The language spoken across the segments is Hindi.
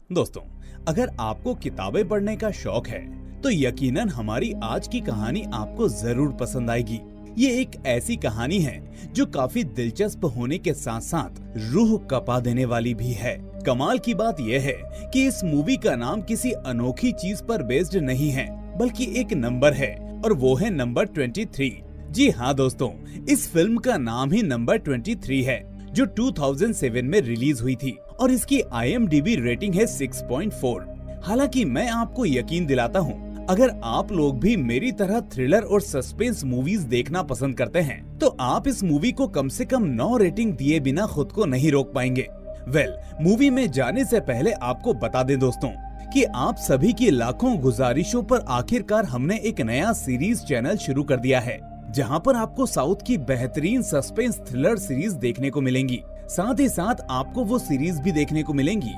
दोस्तों, अगर आपको किताबें पढ़ने का शौक है तो यकीनन हमारी आज की कहानी आपको जरूर पसंद आएगी। ये एक ऐसी कहानी है जो काफी दिलचस्प होने के साथ साथ रूह कपा देने वाली भी है। कमाल की बात यह है कि इस मूवी का नाम किसी अनोखी चीज पर बेस्ड नहीं है, बल्कि एक नंबर है और वो है नंबर 23। जी हाँ दोस्तों, इस फिल्म का नाम ही नंबर 23 है जो 2007 में रिलीज हुई थी और इसकी IMDb रेटिंग है 6.4। हालांकि मैं आपको यकीन दिलाता हूँ, अगर आप लोग भी मेरी तरह थ्रिलर और सस्पेंस मूवीज देखना पसंद करते हैं तो आप इस मूवी को कम से कम 9 रेटिंग दिए बिना खुद को नहीं रोक पाएंगे। मूवी में जाने से पहले आपको बता दें दोस्तों कि आप सभी की लाखों गुजारिशों पर आखिरकार हमने एक नया सीरीज चैनल शुरू कर दिया है, जहां पर आपको साउथ की बेहतरीन सस्पेंस थ्रिलर सीरीज देखने को मिलेंगी। साथ ही साथ आपको वो सीरीज भी देखने को मिलेंगी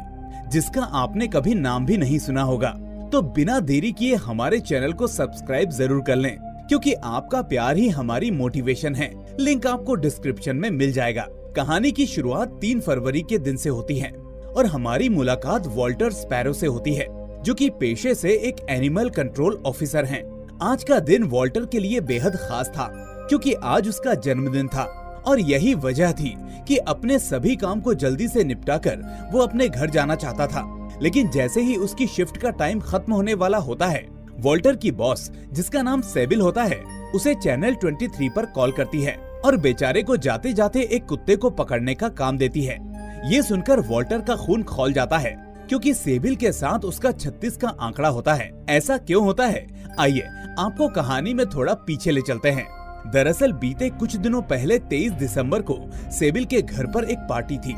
जिसका आपने कभी नाम भी नहीं सुना होगा। तो बिना देरी किए हमारे चैनल को सब्सक्राइब जरूर कर लें, क्योंकि आपका प्यार ही हमारी मोटिवेशन है। लिंक आपको डिस्क्रिप्शन में मिल जाएगा। कहानी की शुरुआत 3 फरवरी के दिन से होती है और हमारी मुलाकात वॉल्टर स्पैरो से होती है, जो कि पेशे से एक एनिमल कंट्रोल ऑफिसर हैं। आज का दिन वॉल्टर के लिए बेहद खास था, क्योंकि आज उसका जन्मदिन था और यही वजह थी कि अपने सभी काम को जल्दी से निपटाकर वो अपने घर जाना चाहता था। लेकिन जैसे ही उसकी शिफ्ट का टाइम खत्म होने वाला होता है, वॉल्टर की बॉस, जिसका नाम सेबिल होता है, उसे चैनल 23 पर कॉल करती है और बेचारे को जाते जाते एक कुत्ते को पकड़ने का काम देती है। ये सुनकर वॉल्टर का खून खौल जाता है, क्योंकि सेबिल के साथ उसका 36 का आंकड़ा होता है। ऐसा क्यों होता है, आइए आपको कहानी में थोड़ा पीछे ले चलते हैं। दरअसल बीते कुछ दिनों पहले 23 दिसंबर को सेबिल के घर पर एक पार्टी थी,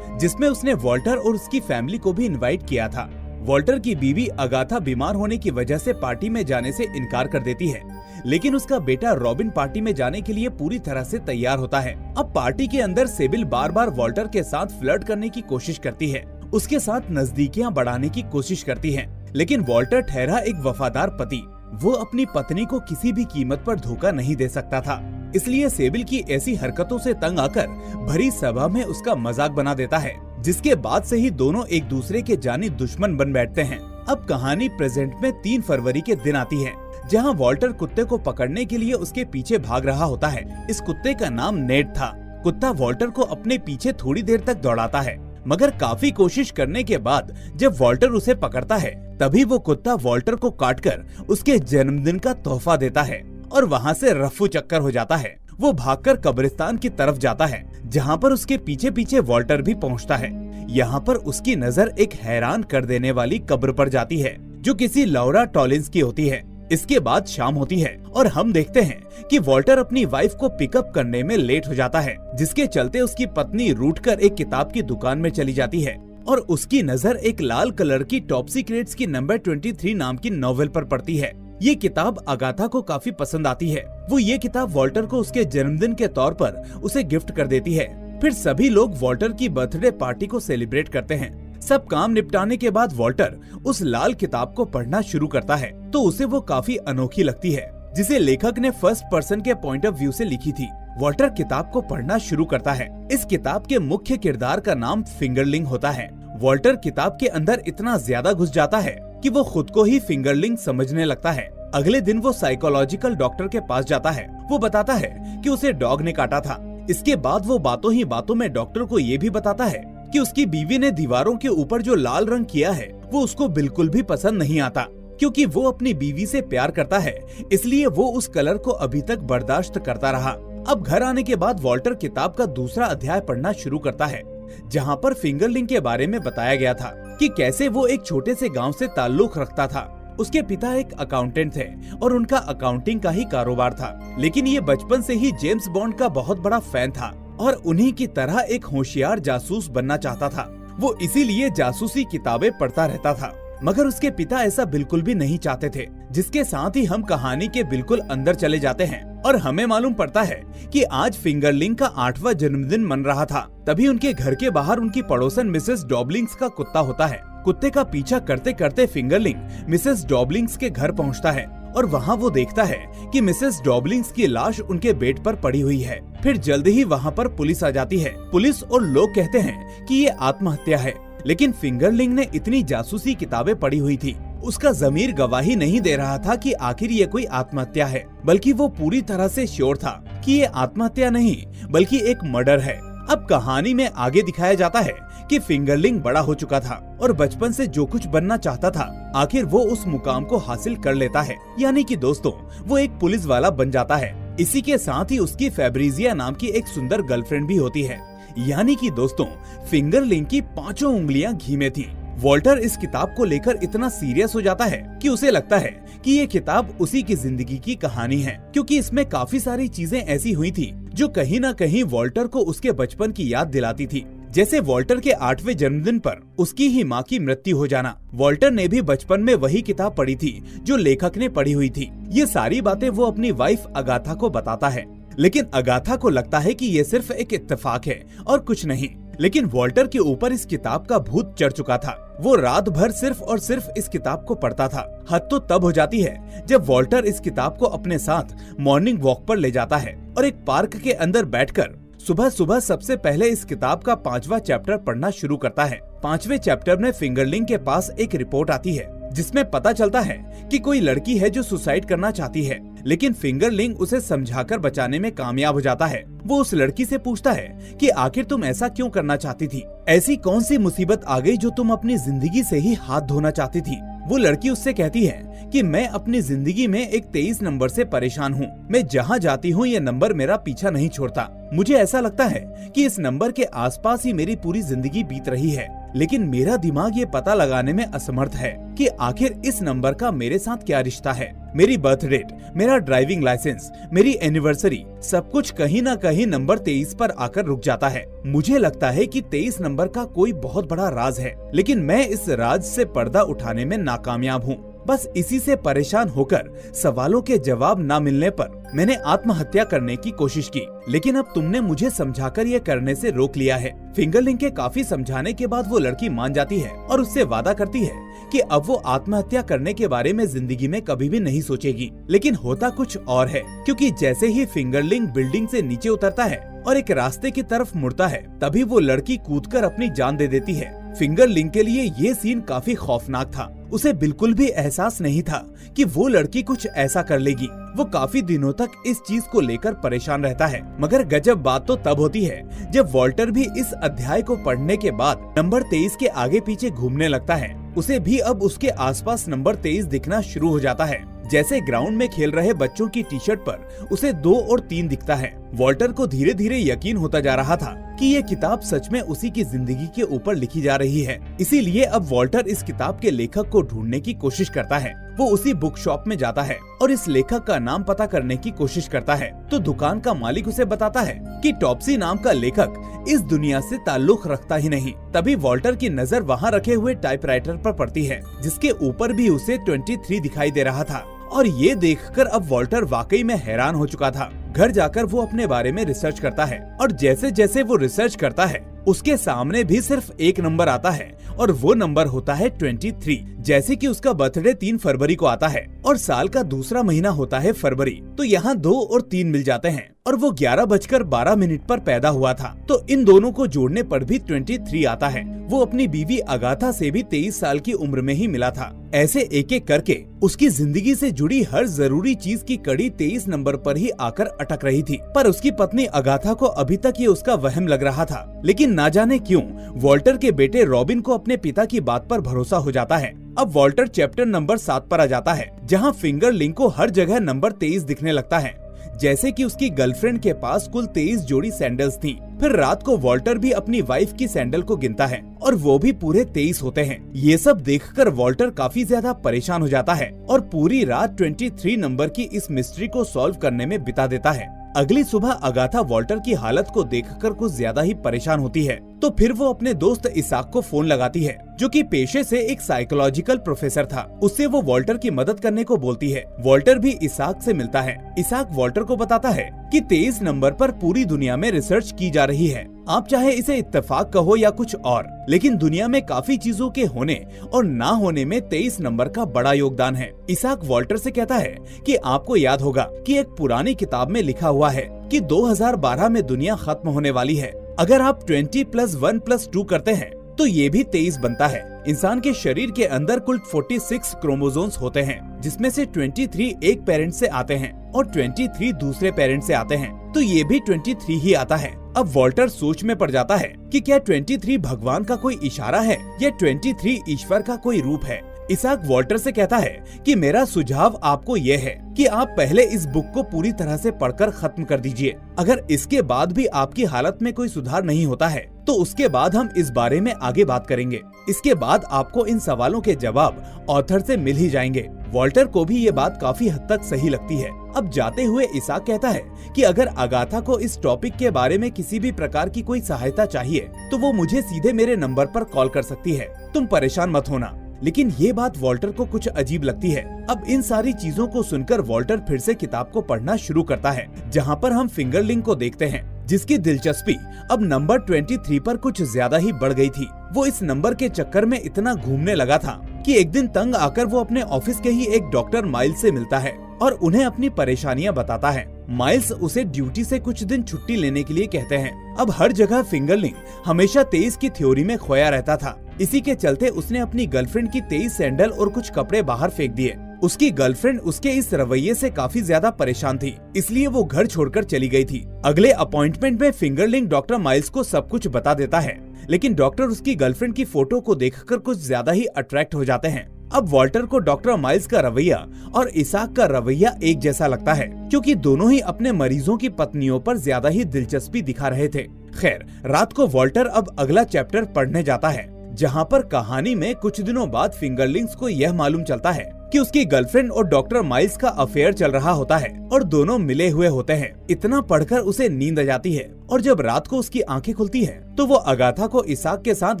जिसमें उसने वॉल्टर और उसकी फैमिली को भी इनवाइट किया था। वॉल्टर की बीवी अगाथा बीमार होने की वजह से पार्टी में जाने से इनकार कर देती है, लेकिन उसका बेटा रॉबिन पार्टी में जाने के लिए पूरी तरह से तैयार होता है। अब पार्टी के अंदर सेबिल बार बार वॉल्टर के साथ फ्लर्ट करने की कोशिश करती है, उसके साथ नजदीकियां बढ़ाने की कोशिश करती है, लेकिन वॉल्टर ठहरा एक वफादार पति। वो अपनी पत्नी को किसी भी कीमत पर धोखा नहीं दे सकता था, इसलिए सेबिल की ऐसी हरकतों से तंग आकर भरी सभा में उसका मजाक बना देता है, जिसके बाद से ही दोनों एक दूसरे के जानी दुश्मन बन बैठते हैं। अब कहानी प्रेजेंट में 3 फरवरी के दिन आती है, जहां वॉल्टर कुत्ते को पकड़ने के लिए उसके पीछे भाग रहा होता है। इस कुत्ते का नाम नेड था। कुत्ता वॉल्टर को अपने पीछे थोड़ी देर तक दौड़ाता है, मगर काफी कोशिश करने के बाद जब वॉल्टर उसे पकड़ता है, तभी वो कुत्ता वॉल्टर को काटकर उसके जन्मदिन का तोहफा देता है और वहाँ से रफ्फू चक्कर हो जाता है। वो भागकर कब्रिस्तान की तरफ जाता है, जहाँ पर उसके पीछे पीछे वॉल्टर भी पहुँचता है। यहाँ पर उसकी नजर एक हैरान कर देने वाली कब्र पर जाती है, जो किसी लौरा टॉलिंस की होती है। इसके बाद शाम होती है और हम देखते हैं कि वॉल्टर अपनी वाइफ को पिकअप करने में लेट हो जाता है, जिसके चलते उसकी पत्नी रूठकर एक किताब की दुकान में चली जाती है और उसकी नजर एक लाल कलर की टॉप सीक्रेट्स की नंबर 23 नाम की नॉवेल पर पड़ती है। ये किताब अगाथा को काफी पसंद आती है। वो ये किताब वॉल्टर को उसके जन्मदिन के तौर पर उसे गिफ्ट कर देती है। फिर सभी लोग वॉल्टर की बर्थडे पार्टी को सेलिब्रेट करते हैं। सब काम निपटाने के बाद वॉल्टर उस लाल किताब को पढ़ना शुरू करता है, तो उसे वो काफी अनोखी लगती है, जिसे लेखक ने फर्स्ट पर्सन के पॉइंट ऑफ व्यू से लिखी थी। वॉल्टर किताब को पढ़ना शुरू करता है। इस किताब के मुख्य किरदार का नाम फिंगरलिंग होता है। वॉल्टर किताब के अंदर इतना ज्यादा घुस जाता है कि वो खुद को ही फिंगरलिंग समझने लगता है। अगले दिन वो साइकोलॉजिकल डॉक्टर के पास जाता है। वो बताता है कि उसे डॉग ने काटा था। इसके बाद वो बातों ही बातों में डॉक्टर को ये भी बताता है कि उसकी बीवी ने दीवारों के ऊपर जो लाल रंग किया है वो उसको बिल्कुल भी पसंद नहीं आता, क्योंकि वो अपनी बीवी से प्यार करता है, इसलिए वो उस कलर को अभी तक बर्दाश्त करता रहा। अब घर आने के बाद वॉल्टर किताब का दूसरा अध्याय पढ़ना शुरू करता है, जहाँ पर फिंगरलिंग के बारे में बताया गया था कि कैसे वो एक छोटे से गाँव से ताल्लुक रखता था। उसके पिता एक अकाउंटेंट थे और उनका अकाउंटिंग का ही कारोबार था, लेकिन ये बचपन से ही जेम्स बॉन्ड का बहुत बड़ा फैन था और उन्हीं की तरह एक होशियार जासूस बनना चाहता था। वो इसीलिए जासूसी किताबें पढ़ता रहता था, मगर उसके पिता ऐसा बिल्कुल भी नहीं चाहते थे। जिसके साथ ही हम कहानी के बिल्कुल अंदर चले जाते हैं और हमें मालूम पड़ता है कि आज फिंगरलिंग का 8वां जन्मदिन मन रहा था। तभी उनके घर के बाहर उनकी पड़ोसन मिसेस डॉबलिंग्स का कुत्ता होता है। कुत्ते का पीछा करते करते फिंगरलिंग मिसेस डॉबलिंग्स के घर पहुंचता है और वहां वो देखता है कि मिसेस डॉबलिंग्स की लाश उनके बेड पर पड़ी हुई है। फिर जल्द ही वहां पर पुलिस आ जाती है। पुलिस और लोग कहते हैं कि ये आत्महत्या है, लेकिन फिंगरलिंग ने इतनी जासूसी किताबें पढ़ी हुई थी, उसका ज़मीर गवाही नहीं दे रहा था कि आखिर ये कोई आत्महत्या है, बल्कि वो पूरी तरह से श्योर था कि ये आत्महत्या नहीं बल्कि एक मर्डर है। अब कहानी में आगे दिखाया जाता है कि फिंगरलिंग बड़ा हो चुका था और बचपन से जो कुछ बनना चाहता था, आखिर वो उस मुकाम को हासिल कर लेता है, यानी कि दोस्तों वो एक पुलिस वाला बन जाता है। इसी के साथ ही उसकी फेब्रिजिया नाम की एक सुंदर गर्लफ्रेंड भी होती है, यानी कि दोस्तों फिंगरलिंग की 5 उंगलियां घी में थी। वॉल्टर इस किताब को लेकर इतना सीरियस हो जाता है कि उसे लगता है कि ये किताब उसी की जिंदगी की कहानी है, क्योंकि इसमें काफी सारी चीजें ऐसी हुई थी जो कहीं न कहीं वॉल्टर को उसके बचपन की याद दिलाती थी। जैसे वॉल्टर के 8वें जन्मदिन पर उसकी ही माँ की मृत्यु हो जाना। वॉल्टर ने भी बचपन में वही किताब पढ़ी थी जो लेखक ने पढ़ी हुई थी। ये सारी बातें वो अपनी वाइफ अगाथा को बताता है, लेकिन अगाथा को लगता है कि ये सिर्फ एक इत्तेफाक है और कुछ नहीं। लेकिन वॉल्टर के ऊपर इस किताब का भूत चढ़ चुका था। वो रात भर सिर्फ और सिर्फ इस किताब को पढ़ता था। हद तो तब हो जाती है जब वॉल्टर इस किताब को अपने साथ मॉर्निंग वॉक पर ले जाता है और एक पार्क के अंदर बैठकर सुबह सुबह सबसे पहले इस किताब का 5वां चैप्टर पढ़ना शुरू करता है। 5वें चैप्टर में फिंगरलिंग के पास एक रिपोर्ट आती है जिसमें पता चलता है कि कोई लड़की है जो सुसाइड करना चाहती है, लेकिन फिंगरलिंग उसे समझाकर बचाने में कामयाब हो जाता है। वो उस लड़की से पूछता है कि आखिर तुम ऐसा क्यों करना चाहती थी, ऐसी कौन सी मुसीबत आ गई जो तुम अपनी जिंदगी से ही हाथ धोना चाहती थी। वो लड़की उससे कहती है कि मैं अपनी जिंदगी में एक 23 नंबर से परेशान हूँ। मैं जहाँ जाती हूँ ये नंबर मेरा पीछा नहीं छोड़ता। मुझे ऐसा लगता है कि इस नंबर के आसपास ही मेरी पूरी जिंदगी बीत रही है, लेकिन मेरा दिमाग ये पता लगाने में असमर्थ है कि आखिर इस नंबर का मेरे साथ क्या रिश्ता है। मेरी बर्थ डेट, मेरा ड्राइविंग लाइसेंस, मेरी एनिवर्सरी, सब कुछ कहीं ना कहीं नंबर 23 पर आकर रुक जाता है। मुझे लगता है कि 23 नंबर का कोई बहुत बड़ा राज है, लेकिन मैं इस राज से पर्दा उठाने में नाकामयाब हूँ। बस इसी से परेशान होकर सवालों के जवाब न मिलने पर मैंने आत्महत्या करने की कोशिश की, लेकिन अब तुमने मुझे समझाकर ये करने से रोक लिया है। फिंगरलिंग के काफी समझाने के बाद वो लड़की मान जाती है और उससे वादा करती है कि अब वो आत्महत्या करने के बारे में जिंदगी में कभी भी नहीं सोचेगी। लेकिन होता कुछ और है, क्योंकि जैसे ही फिंगरलिंग बिल्डिंग से नीचे उतरता है और एक रास्ते की तरफ मुड़ता है, तभी वो लड़की कूदकर अपनी जान दे देती है। फिंगरलिंग के लिए ये सीन काफी खौफनाक था। उसे बिल्कुल भी एहसास नहीं था कि वो लड़की कुछ ऐसा कर लेगी। वो काफी दिनों तक इस चीज को लेकर परेशान रहता है, मगर गजब बात तो तब होती है जब वॉल्टर भी इस अध्याय को पढ़ने के बाद नंबर 23 के आगे पीछे घूमने लगता है। उसे भी अब उसके आसपास नंबर 23 दिखना शुरू हो जाता है। जैसे ग्राउंड में खेल रहे बच्चों की टी शर्ट पर उसे 2 और 3 दिखता है। वॉल्टर को धीरे धीरे यकीन होता जा रहा था कि ये किताब सच में उसी की जिंदगी के ऊपर लिखी जा रही है। इसीलिए अब वॉल्टर इस किताब के लेखक को ढूंढने की कोशिश करता है। वो उसी बुक शॉप में जाता है और इस लेखक का नाम पता करने की कोशिश करता है, तो दुकान का मालिक उसे बताता है कि टॉप्सी नाम का लेखक इस दुनिया से ताल्लुक रखता ही नहीं। तभी वॉल्टर की नजर वहाँ रखे हुए टाइपराइटर पर पड़ती है, जिसके ऊपर भी उसे 23 दिखाई दे रहा था। और ये देखकर अब वॉल्टर वाकई में हैरान हो चुका था। घर जाकर वो अपने बारे में रिसर्च करता है और जैसे जैसे वो रिसर्च करता है उसके सामने भी सिर्फ एक नंबर आता है और वो नंबर होता है 23। जैसे कि उसका बर्थडे 3 फरवरी को आता है और साल का दूसरा महीना होता है फरवरी, तो यहाँ 2 और 3 मिल जाते हैं और वो 11:12 पर पैदा हुआ था, तो इन दोनों को जोड़ने पर भी 23 आता है। वो अपनी बीवी अगाथा से भी 23 साल की उम्र में ही मिला था। ऐसे एक एक करके उसकी जिंदगी से जुड़ी हर जरूरी चीज की कड़ी 23 नंबर पर ही आकर अटक रही थी। पर उसकी पत्नी अगाथा को अभी तक ये उसका वहम लग रहा था, लेकिन ना जाने क्यों वॉल्टर के बेटे रॉबिन को अपने पिता की बात पर भरोसा हो जाता है। अब वॉल्टर चैप्टर नंबर 7 पर आ जाता है, जहाँ फिंगरलिंग को हर जगह नंबर 23 दिखने लगता है। जैसे कि उसकी गर्लफ्रेंड के पास कुल 23 जोड़ी सैंडल्स थी। फिर रात को वॉल्टर भी अपनी वाइफ की सैंडल को गिनता है और वो भी पूरे 23 होते हैं। ये सब देखकर वॉल्टर काफी ज्यादा परेशान हो जाता है और पूरी रात 23 नंबर की इस मिस्ट्री को सॉल्व करने में बिता देता है। अगली सुबह अगाथा वॉल्टर की हालत को देखकर कुछ ज्यादा ही परेशान होती है, तो फिर वो अपने दोस्त इसाक को फोन लगाती है, जो कि पेशे से एक साइकोलॉजिकल प्रोफेसर था। उससे वो वॉल्टर की मदद करने को बोलती है। वॉल्टर भी इसाक से मिलता है। इसाक वॉल्टर को बताता है कि 23 नंबर पर पूरी दुनिया में रिसर्च की जा रही है। आप चाहे इसे इत्तेफाक कहो या कुछ और, लेकिन दुनिया में काफी चीजों के होने और ना होने में 23 नंबर का बड़ा योगदान है। इसाक वॉल्टर से कहता है कि आपको याद होगा कि एक पुरानी किताब में लिखा हुआ है कि 2012 में दुनिया खत्म होने वाली है। अगर आप 20+1+2 करते हैं तो ये भी 23 बनता है। इंसान के शरीर के अंदर कुल 46 क्रोमोसोम्स होते हैं, जिसमें से 23 एक पेरेंट से आते हैं और 23 दूसरे पेरेंट से आते हैं, तो ये भी 23 ही आता है। अब वॉल्टर सोच में पड़ जाता है कि क्या 23 भगवान का कोई इशारा है या 23 ईश्वर का कोई रूप है। इसाक वॉल्टर से कहता है कि मेरा सुझाव आपको ये है कि आप पहले इस बुक को पूरी तरह से पढ़कर खत्म कर दीजिए। अगर इसके बाद भी आपकी हालत में कोई सुधार नहीं होता है तो उसके बाद हम इस बारे में आगे बात करेंगे। इसके बाद आपको इन सवालों के जवाब ऑथर से मिल ही जाएंगे। वॉल्टर को भी ये बात काफी हद तक सही लगती है। अब जाते हुए इसाक कहता है कि अगर अगाथा को इस टॉपिक के बारे में किसी भी प्रकार की कोई सहायता चाहिए तो वो मुझे सीधे मेरे नंबर पर कॉल कर सकती है, तुम परेशान मत होना। लेकिन ये बात वॉल्टर को कुछ अजीब लगती है। अब इन सारी चीजों को सुनकर वॉल्टर फिर से किताब को पढ़ना शुरू करता है, जहाँ पर हम फिंगरलिंग को देखते हैं, जिसकी दिलचस्पी अब नंबर 23 पर कुछ ज्यादा ही बढ़ गई थी। वो इस नंबर के चक्कर में इतना घूमने लगा था कि एक दिन तंग आकर वो अपने ऑफिस के ही एक डॉक्टर माइल्स से मिलता है और उन्हें अपनी परेशानियां बताता है। माइल्स उसे ड्यूटी से कुछ दिन छुट्टी लेने के लिए कहते हैं। अब हर जगह फिंगरलिंग हमेशा 23 की थ्योरी में खोया रहता था। इसी के चलते उसने अपनी गर्लफ्रेंड की 23 सैंडल और कुछ कपड़े बाहर फेंक दिए। उसकी गर्लफ्रेंड उसके इस रवैये से काफी ज्यादा परेशान थी, इसलिए वो घर छोड़कर चली गई थी। अगले अपॉइंटमेंट में फिंगरलिंग डॉक्टर माइल्स को सब कुछ बता देता है, लेकिन डॉक्टर उसकी गर्लफ्रेंड की फोटो को देखकर कुछ ज्यादा ही अट्रैक्ट हो जाते हैं। अब वॉल्टर को डॉक्टर माइल्स का रवैया और इसाक का रवैया एक जैसा लगता है, क्योंकि दोनों ही अपने मरीजों की पत्नियों पर ज्यादा ही दिलचस्पी दिखा रहे थे। खैर, रात को वॉल्टर अब अगला चैप्टर पढ़ने जाता है, जहाँ पर कहानी में कुछ दिनों बाद फिंगरलिंग्स को यह मालूम चलता है कि उसकी गर्लफ्रेंड और डॉक्टर माइल्स का अफेयर चल रहा होता है और दोनों मिले हुए होते हैं। इतना पढ़कर उसे नींद आ जाती है और जब रात को उसकी आंखें खुलती हैं, तो वो अगाथा को इसाक के साथ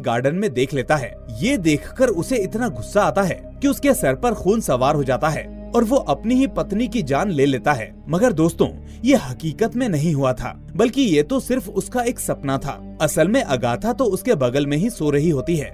गार्डन में देख लेता है। ये देखकर उसे इतना गुस्सा आता है कि उसके सर पर खून सवार हो जाता है और वो अपनी ही पत्नी की जान ले लेता है। मगर दोस्तों, ये हकीकत में नहीं हुआ था, बल्कि ये तो सिर्फ उसका एक सपना था। असल में अगाथा तो उसके बगल में ही सो रही होती है।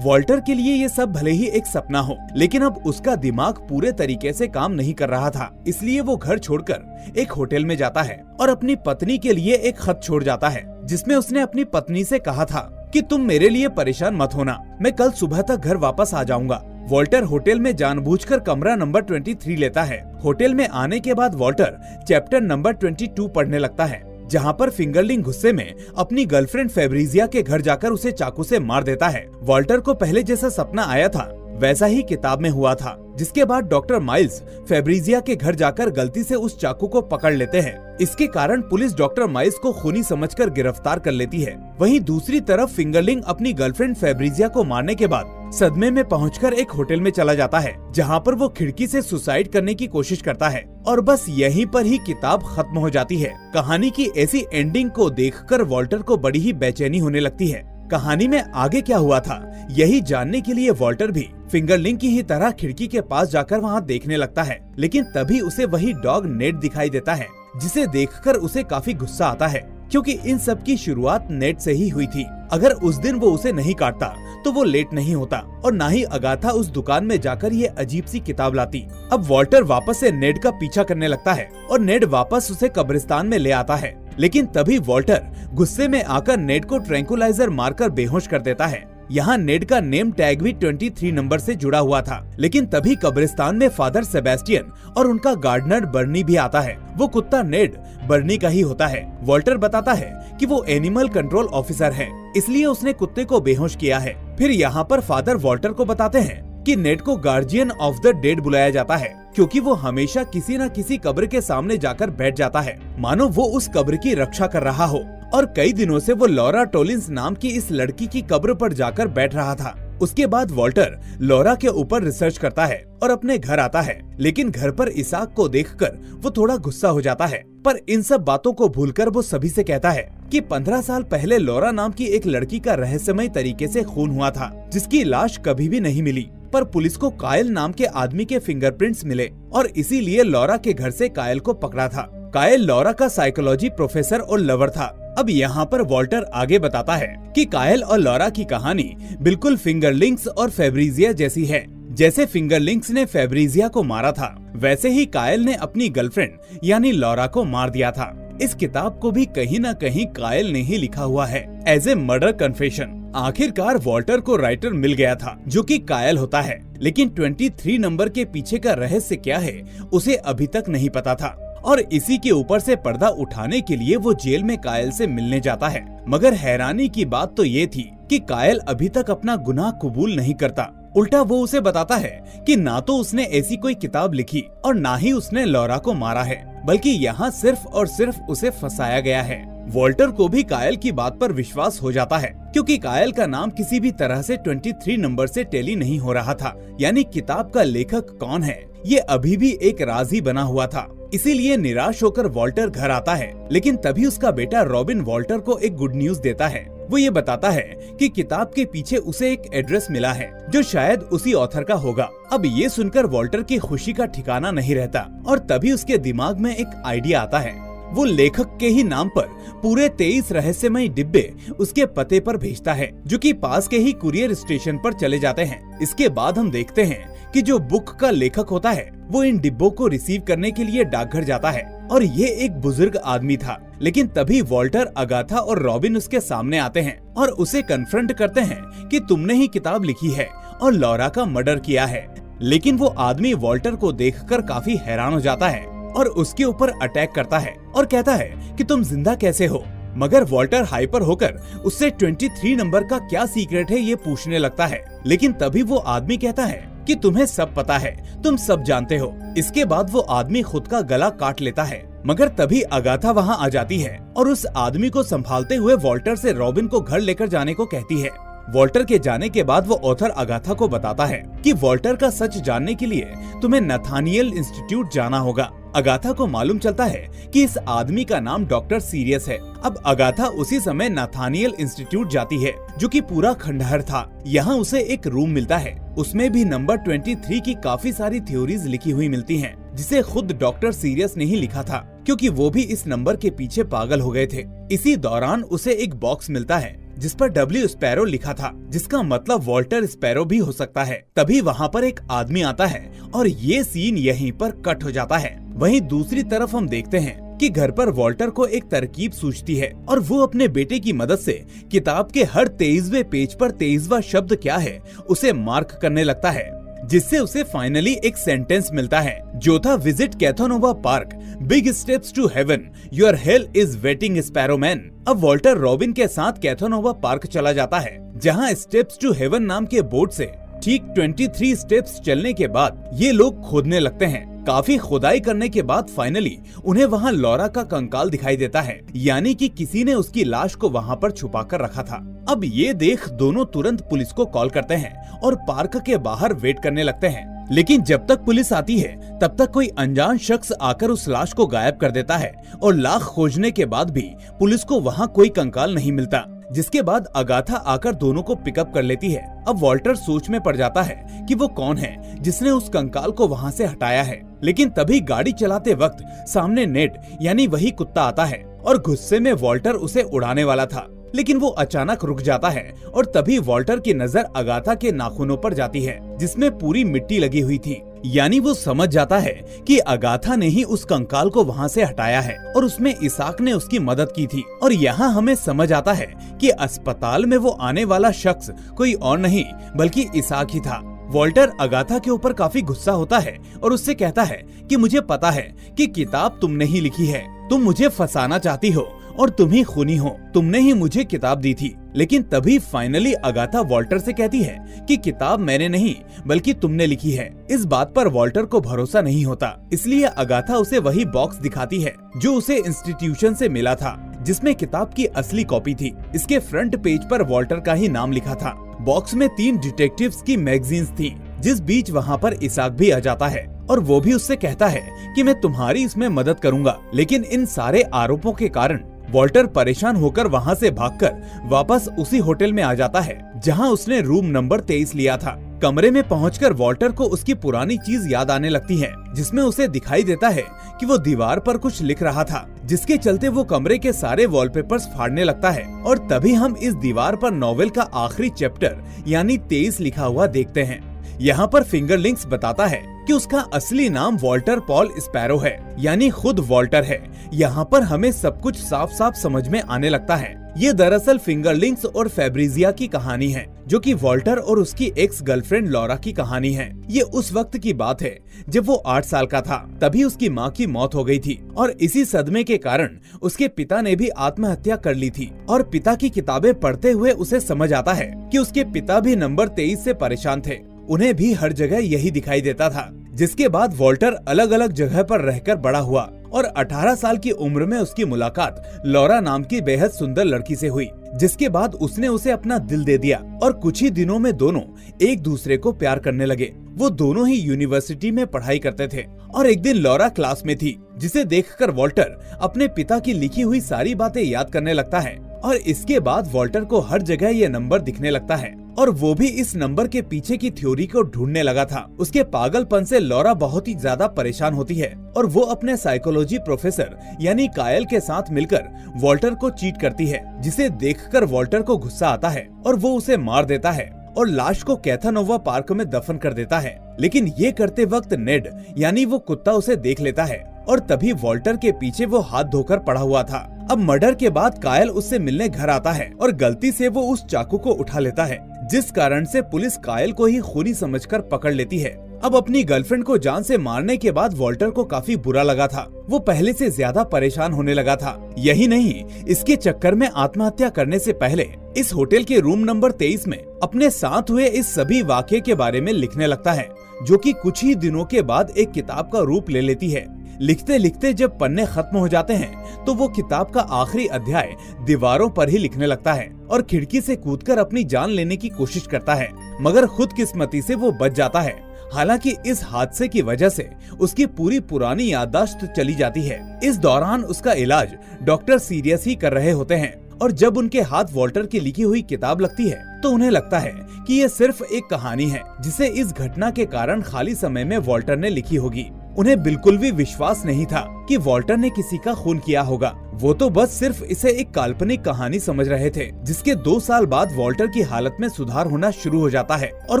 वॉल्टर के लिए ये सब भले ही एक सपना हो, लेकिन अब उसका दिमाग पूरे तरीके से काम नहीं कर रहा था। इसलिए वो घर छोड़कर एक होटल में जाता है और अपनी पत्नी के लिए एक खत छोड़ जाता है, जिसमें उसने अपनी पत्नी से कहा था कि तुम मेरे लिए परेशान मत होना, मैं कल सुबह तक घर वापस आ जाऊंगा। वॉल्टर होटल में जानबूझकर कमरा नंबर 23 लेता है। होटल में आने के बाद वॉल्टर चैप्टर नंबर 22 पढ़ने लगता है, जहाँ पर फिंगरलिंग गुस्से में अपनी गर्लफ्रेंड फेब्रिजिया के घर जाकर उसे चाकू से मार देता है। वॉल्टर को पहले जैसा सपना आया था वैसा ही किताब में हुआ था, जिसके बाद डॉक्टर माइल्स फेब्रिजिया के घर जाकर गलती से उस चाकू को पकड़ लेते हैं। इसके कारण पुलिस डॉक्टर माइल्स को खूनी समझकर गिरफ्तार कर लेती है। वहीं दूसरी तरफ फिंगरलिंग अपनी गर्लफ्रेंड फेब्रिजिया को मारने के बाद सदमे में पहुंचकर एक होटल में चला जाता है, जहां पर वो खिड़की से सुसाइड करने की कोशिश करता है और बस यहीं पर ही किताब खत्म हो जाती है। कहानी की ऐसी एंडिंग को देखकर वॉल्टर को बड़ी ही बेचैनी होने लगती है। कहानी में आगे क्या हुआ था, यही जानने के लिए वॉल्टर भी फिंगरलिंग की ही तरह खिड़की के पास जाकर वहाँ देखने लगता है। लेकिन तभी उसे वही डॉग नेट दिखाई देता है, जिसे देखकर उसे काफी गुस्सा आता है, क्योंकि इन सब की शुरुआत नेट से ही हुई थी। अगर उस दिन वो उसे नहीं काटता तो वो लेट नहीं होता और ना ही अगाथा उस दुकान में जाकर ये अजीब सी किताब लाती। अब वॉल्टर वापस से नेट का पीछा करने लगता है और नेट वापस उसे कब्रिस्तान में ले आता है। लेकिन तभी वॉल्टर गुस्से में आकर नेट को ट्रैंकुलाइजर मारकर बेहोश कर देता है। यहाँ नेट का नेम टैग भी 23 नंबर से जुड़ा हुआ था। लेकिन तभी कब्रिस्तान में फादर सेबेस्टियन और उनका गार्डनर बर्नी भी आता है। वो कुत्ता नेड बर्नी का ही होता है। वॉल्टर बताता है कि वो एनिमल कंट्रोल ऑफिसर है, इसलिए उसने कुत्ते को बेहोश किया है। फिर यहाँ पर फादर वॉल्टर को बताते हैं कि नेड को गार्जियन ऑफ द डेड बुलाया जाता है, क्योंकि वो हमेशा किसी न किसी कब्र के सामने जाकर बैठ जाता है, मानो वो उस कब्र की रक्षा कर रहा हो। और कई दिनों से वो लॉरा टोलिंस नाम की इस लड़की की कब्र पर जाकर बैठ रहा था। उसके बाद वॉल्टर लॉरा के ऊपर रिसर्च करता है और अपने घर आता है। लेकिन घर पर इसाक को देखकर वो थोड़ा गुस्सा हो जाता है, पर इन सब बातों को भूलकर वो सभी से कहता है कि 15 साल पहले लॉरा नाम की एक लड़की का रहस्यमय तरीके से खून हुआ था, जिसकी लाश कभी भी नहीं मिली। पर पुलिस को कायल नाम के आदमी के फिंगरप्रिंट्स मिले और इसीलिए लॉरा के घर से कायल को पकड़ा था। कायल लॉरा का साइकोलॉजी प्रोफेसर और लवर था। अब यहाँ पर वॉल्टर आगे बताता है कि कायल और लॉरा की कहानी बिल्कुल फिंगरलिंग्स और फेब्रिजिया जैसी है। जैसे फिंगरलिंग्स ने फेब्रिजिया को मारा था, वैसे ही कायल ने अपनी गर्लफ्रेंड यानी लॉरा को मार दिया था। इस किताब को भी कहीं न कहीं कायल ने ही लिखा हुआ है एज ए मर्डर कन्फेशन। आखिरकार वॉल्टर को राइटर मिल गया था जो कि कायल होता है, लेकिन 23 नंबर के पीछे का रहस्य क्या है उसे अभी तक नहीं पता था। और इसी के ऊपर से पर्दा उठाने के लिए वो जेल में कायल से मिलने जाता है। मगर हैरानी की बात तो ये थी कि कायल अभी तक अपना गुनाह कबूल नहीं करता। उल्टा वो उसे बताता है कि ना तो उसने ऐसी कोई किताब लिखी और ना ही उसने लौरा को मारा है, बल्कि यहाँ सिर्फ और सिर्फ उसे फंसाया गया है। वॉल्टर को भी कायल की बात पर विश्वास हो जाता है, क्योंकि कायल का नाम किसी भी तरह से 23 नंबर से टैली नहीं हो रहा था। यानी किताब का लेखक कौन है ये अभी भी एक राज ही बना हुआ था। इसीलिए निराश होकर वॉल्टर घर आता है, लेकिन तभी उसका बेटा रॉबिन वॉल्टर को एक गुड न्यूज देता है। वो ये बताता है कि किताब के पीछे उसे एक एड्रेस मिला है जो शायद उसी ऑथर का होगा। अब ये सुनकर वॉल्टर की खुशी का ठिकाना नहीं रहता और तभी उसके दिमाग में एक आइडिया आता है। वो लेखक के ही नाम पर पूरे 23 रहस्यमय डिब्बे उसके पते पर भेजता है, जो कि पास के ही कुरियर स्टेशन पर चले जाते हैं। इसके बाद हम देखते हैं कि जो बुक का लेखक होता है वो इन डिब्बों को रिसीव करने के लिए डाकघर जाता है और ये एक बुजुर्ग आदमी था। लेकिन तभी वॉल्टर, अगाथा और रॉबिन उसके सामने आते हैं और उसे कन्फ्रंट करते हैं कि तुमने ही किताब लिखी है और लौरा का मर्डर किया है। लेकिन वो आदमी वॉल्टर को देखकर काफी हैरान हो जाता है और उसके ऊपर अटैक करता है और कहता है कि तुम जिंदा कैसे हो। मगर वॉल्टर हाइपर होकर उससे 23 नंबर का क्या सीक्रेट है ये पूछने लगता है। लेकिन तभी वो आदमी कहता है कि तुम्हें सब पता है, तुम सब जानते हो। इसके बाद वो आदमी खुद का गला काट लेता है। मगर तभी अगाथा वहाँ आ जाती है और उस आदमी को संभालते हुए वॉल्टर से रॉबिन को घर लेकर जाने को कहती है। वॉल्टर के जाने के बाद वो ऑथर अगाथा को बताता है कि वॉल्टर का सच जानने के लिए तुम्हें नथानियल इंस्टीट्यूट जाना होगा। अगाथा को मालूम चलता है कि इस आदमी का नाम डॉक्टर सीरियस है। अब अगाथा उसी समय नथानियल इंस्टीट्यूट जाती है, जो कि पूरा खंडहर था। यहाँ उसे एक रूम मिलता है, उसमें भी नंबर 23 की काफी सारी थ्योरीज लिखी हुई मिलती हैं, जिसे खुद डॉक्टर सीरियस ने ही लिखा था, क्योंकि वो भी इस नंबर के पीछे पागल हो गए थे। इसी दौरान उसे एक बॉक्स मिलता है जिस पर W स्पैरो लिखा था, जिसका मतलब वॉल्टर स्पैरो भी हो सकता है। तभी वहाँ पर एक आदमी आता है और ये सीन यहीं पर कट हो जाता है। वहीं दूसरी तरफ हम देखते हैं कि घर पर वॉल्टर को एक तरकीब सूझती है और वो अपने बेटे की मदद से किताब के हर 23वें पेज पर 23वां शब्द क्या है उसे मार्क करने लगता है, जिससे उसे फाइनली एक सेंटेंस मिलता है जो था visit Cathonova park, big steps to heaven, your hell is waiting sparrow man. अब वॉल्टर रॉबिन के साथ कैथोनोवा पार्क चला जाता है, जहाँ स्टेप्स टू हेवन नाम के बोर्ड से ठीक 23 स्टेप्स चलने के बाद ये लोग खोदने लगते हैं। काफी खुदाई करने के बाद फाइनली उन्हें वहाँ लौरा का कंकाल दिखाई देता है, यानी कि किसी ने उसकी लाश को वहाँ पर छुपा कर रखा था। अब ये देख दोनों तुरंत पुलिस को कॉल करते हैं और पार्क के बाहर वेट करने लगते हैं। लेकिन जब तक पुलिस आती है तब तक कोई अनजान शख्स आकर उस लाश को गायब कर देता है और लाख खोजने के बाद भी पुलिस को वहाँ कोई कंकाल नहीं मिलता, जिसके बाद अगाथा आकर दोनों को पिकअप कर लेती है। अब वॉल्टर सोच में पड़ जाता है कि वो कौन है जिसने उस कंकाल को वहाँ से हटाया है। लेकिन तभी गाड़ी चलाते वक्त सामने नेड यानी वही कुत्ता आता है और गुस्से में वॉल्टर उसे उड़ाने वाला था, लेकिन वो अचानक रुक जाता है और तभी वॉल्टर की नजर अगाथा के नाखूनों पर जाती है, जिसमें पूरी मिट्टी लगी हुई थी। यानी वो समझ जाता है कि अगाथा ने ही उस कंकाल को वहाँ से हटाया है और उसमें इसाक ने उसकी मदद की थी। और यहाँ हमें समझ आता है कि अस्पताल में वो आने वाला शख्स कोई और नहीं बल्कि इसाक ही था। वॉल्टर अगाथा के ऊपर काफी गुस्सा होता है और उससे कहता है कि मुझे पता है कि किताब तुमने ही लिखी है, तुम मुझे फंसाना चाहती हो और तुम ही खूनी हो, तुमने ही मुझे किताब दी थी। लेकिन तभी फाइनली अगाथा वॉल्टर से कहती है कि किताब मैंने नहीं बल्कि तुमने लिखी है। इस बात पर वॉल्टर को भरोसा नहीं होता, इसलिए अगाथा उसे वही बॉक्स दिखाती है जो उसे इंस्टीट्यूशन से मिला था, जिसमें किताब की असली कॉपी थी। इसके फ्रंट पेज पर वॉल्टर का ही नाम लिखा था। बॉक्स में 3 डिटेक्टिव्स की मैगजीन्स थी, जिस बीच वहाँ पर इसाक भी आ जाता है और वो भी उससे कहता है कि मैं तुम्हारी इसमें मदद करूंगा। लेकिन इन सारे आरोपों के कारण वॉल्टर परेशान होकर वहाँ से भागकर वापस उसी होटल में आ जाता है जहाँ उसने रूम नंबर 23 लिया था। कमरे में पहुंचकर वॉल्टर को उसकी पुरानी चीज याद आने लगती है, जिसमें उसे दिखाई देता है कि वो दीवार पर कुछ लिख रहा था, जिसके चलते वो कमरे के सारे वॉलपेपर्स फाड़ने लगता है। और तभी हम इस दीवार पर नॉवेल का आखिरी चैप्टर यानी 23 लिखा हुआ देखते हैं। यहाँ पर फिंगरलिंक्स बताता है कि उसका असली नाम वॉल्टर पॉल स्पैरो है, यानी खुद वॉल्टर है। यहाँ पर हमें सब कुछ साफ साफ समझ में आने लगता है। ये दरअसल फिंगरलिंग्स और फेब्रिजिया की कहानी है, जो कि वॉल्टर और उसकी एक्स गर्लफ्रेंड लॉरा की कहानी है। ये उस वक्त की बात है जब वो 8 साल का था, तभी उसकी माँ की मौत हो गई थी और इसी सदमे के कारण उसके पिता ने भी आत्महत्या कर ली थी। और पिता की किताबें पढ़ते हुए उसे समझ आता है कि उसके पिता भी नंबर 23 से परेशान थे। उन्हें भी हर जगह यही दिखाई देता था। जिसके बाद वॉल्टर अलग अलग जगह पर रहकर बड़ा हुआ और 18 साल की उम्र में उसकी मुलाकात लॉरा नाम की बेहद सुंदर लड़की से हुई, जिसके बाद उसने उसे अपना दिल दे दिया और कुछ ही दिनों में दोनों एक दूसरे को प्यार करने लगे। वो दोनों ही यूनिवर्सिटी में पढ़ाई करते थे और एक दिन लॉरा क्लास में थी, जिसे देखकर वॉल्टर अपने पिता की लिखी हुई सारी बातें याद करने लगता है और इसके बाद वॉल्टर को हर जगह ये नंबर दिखने लगता है और वो भी इस नंबर के पीछे की थ्योरी को ढूंढने लगा था। उसके पागलपन से लॉरा बहुत ही ज्यादा परेशान होती है और वो अपने साइकोलॉजी प्रोफेसर यानी कायल के साथ मिलकर वॉल्टर को चीट करती है, जिसे देखकर वॉल्टर को गुस्सा आता है और वो उसे मार देता है और लाश को कैथानोवा पार्क में दफन कर देता है। लेकिन ये करते वक्त नेड यानी वो कुत्ता उसे देख लेता है और तभी वॉल्टर के पीछे वो हाथ धोकर पड़ा हुआ था। अब मर्डर के बाद कायल उससे मिलने घर आता है और गलती से वो उस चाकू को उठा लेता है, जिस कारण से पुलिस कायल को ही खूनी समझकर पकड़ लेती है। अब अपनी गर्लफ्रेंड को जान से मारने के बाद वॉल्टर को काफी बुरा लगा था। वो पहले से ज्यादा परेशान होने लगा था। यही नहीं, इसके चक्कर में आत्महत्या करने से पहले इस होटल के रूम नंबर 23 में अपने साथ हुए इस सभी वाकये के बारे में लिखने लगता है, जो कि कुछ ही दिनों के बाद एक किताब का रूप ले लेती है। लिखते लिखते जब पन्ने खत्म हो जाते हैं तो वो किताब का आखिरी अध्याय दीवारों पर ही लिखने लगता है और खिड़की से कूदकर अपनी जान लेने की कोशिश करता है, मगर खुदकिस्मती से वो बच जाता है। हालांकि इस हादसे की वजह से उसकी पूरी पुरानी याददाश्त चली जाती है। इस दौरान उसका इलाज डॉक्टर सीरियस ही कर रहे होते हैं और जब उनके हाथ वॉल्टर की लिखी हुई किताब लगती है तो उन्हें लगता है कि ये सिर्फ एक कहानी है, जिसे इस घटना के कारण खाली समय में वॉल्टर ने लिखी होगी। उन्हें बिल्कुल भी विश्वास नहीं था कि वॉल्टर ने किसी का खून किया होगा। वो तो बस सिर्फ इसे एक काल्पनिक कहानी समझ रहे थे, जिसके 2 साल बाद वॉल्टर की हालत में सुधार होना शुरू हो जाता है और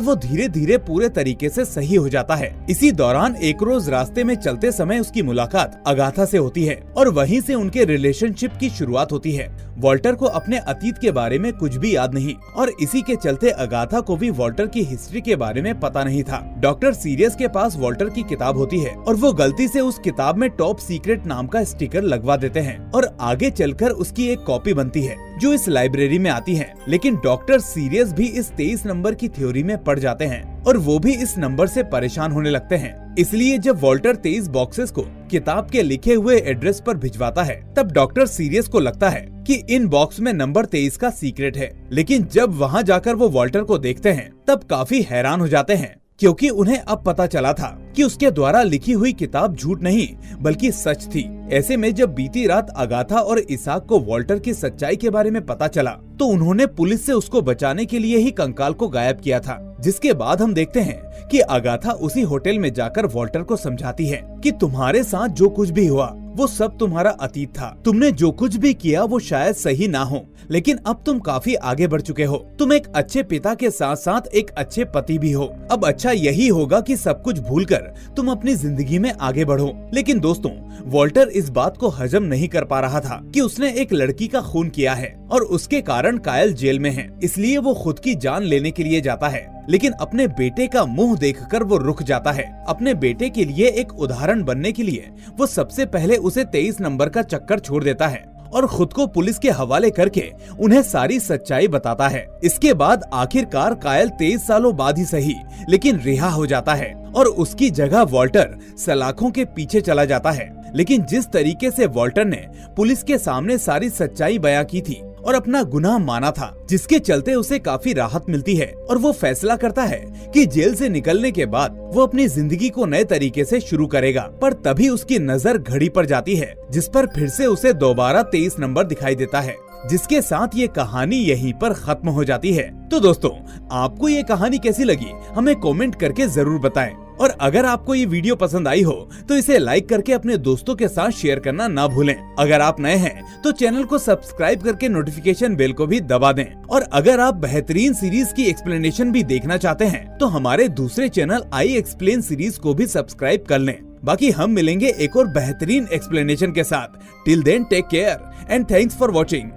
वो धीरे धीरे पूरे तरीके से सही हो जाता है। इसी दौरान एक रोज रास्ते में चलते समय उसकी मुलाकात अगाथा से होती है और वहीं से उनके रिलेशनशिप की शुरुआत होती है। वॉल्टर को अपने अतीत के बारे में कुछ भी याद नहीं और इसी के चलते अगाथा को भी वॉल्टर की हिस्ट्री के बारे में पता नहीं था। डॉक्टर सीरियस के पास वॉल्टर की किताब होती है और वो गलती से उस किताब में टॉप सीक्रेट नाम का स्टिकर लगवा देते हैं और आगे चलकर उसकी एक कॉपी बनती है जो इस लाइब्रेरी में आती है। लेकिन डॉक्टर सीरियस भी इस 23 नंबर की थ्योरी में पड़ जाते हैं और वो भी इस नंबर से परेशान होने लगते हैं। इसलिए जब वॉल्टर 23 बॉक्सेस को किताब के लिखे हुए एड्रेस पर भिजवाता है, तब डॉक्टर सीरियस को लगता है कि इन बॉक्स में नंबर 23 का सीक्रेट है। लेकिन जब वहाँ जाकर वो वॉल्टर को देखते हैं तब काफी हैरान हो जाते हैं, क्योंकि उन्हें अब पता चला था कि उसके द्वारा लिखी हुई किताब झूठ नहीं बल्कि सच थी। ऐसे में जब बीती रात अगाथा और इसाक को वॉल्टर की सच्चाई के बारे में पता चला तो उन्होंने पुलिस से उसको बचाने के लिए ही कंकाल को गायब किया था। जिसके बाद हम देखते हैं कि अगाथा उसी होटल में जाकर वॉल्टर को समझाती है कि तुम्हारे साथ जो कुछ भी हुआ वो सब तुम्हारा अतीत था। तुमने जो कुछ भी किया वो शायद सही ना हो, लेकिन अब तुम काफी आगे बढ़ चुके हो। तुम एक अच्छे पिता के साथ साथ एक अच्छे पति भी हो। अब अच्छा यही होगा कि सब कुछ भूलकर तुम अपनी जिंदगी में आगे बढ़ो। लेकिन दोस्तों, वॉल्टर इस बात को हजम नहीं कर पा रहा था कि उसने एक लड़की का खून किया है और उसके कारण कायल जेल में है। इसलिए वो खुद की जान लेने के लिए जाता है, लेकिन अपने बेटे का मुंह देखकर वो रुक जाता है। अपने बेटे के लिए एक उदाहरण बनने के लिए वो सबसे पहले उसे 23 नंबर का चक्कर छोड़ देता है और खुद को पुलिस के हवाले करके उन्हें सारी सच्चाई बताता है। इसके बाद आखिरकार कायल 23 सालों बाद ही सही लेकिन रिहा हो जाता है और उसकी जगह वॉल्टर सलाखों के पीछे चला जाता है। लेकिन जिस तरीके से वॉल्टर ने पुलिस के सामने सारी सच्चाई बयां की थी और अपना गुनाह माना था, जिसके चलते उसे काफी राहत मिलती है और वो फैसला करता है कि जेल से निकलने के बाद वो अपनी जिंदगी को नए तरीके से शुरू करेगा। पर तभी उसकी नजर घड़ी पर जाती है, जिस पर फिर से उसे दोबारा 23 नंबर दिखाई देता है, जिसके साथ ये कहानी यहीं पर खत्म हो जाती है। तो दोस्तों, आपको ये कहानी कैसी लगी हमें कमेंट करके जरूर बताएं। और अगर आपको ये वीडियो पसंद आई हो तो इसे लाइक करके अपने दोस्तों के साथ शेयर करना ना भूलें। अगर आप नए हैं तो चैनल को सब्सक्राइब करके नोटिफिकेशन बेल को भी दबा दें। और अगर आप बेहतरीन सीरीज की एक्सप्लेनेशन भी देखना चाहते हैं तो हमारे दूसरे चैनल आई एक्सप्लेन सीरीज को भी सब्सक्राइब कर लें। बाकी हम मिलेंगे एक और बेहतरीन एक्सप्लेनेशन के साथ। Till then take care and thanks for watching.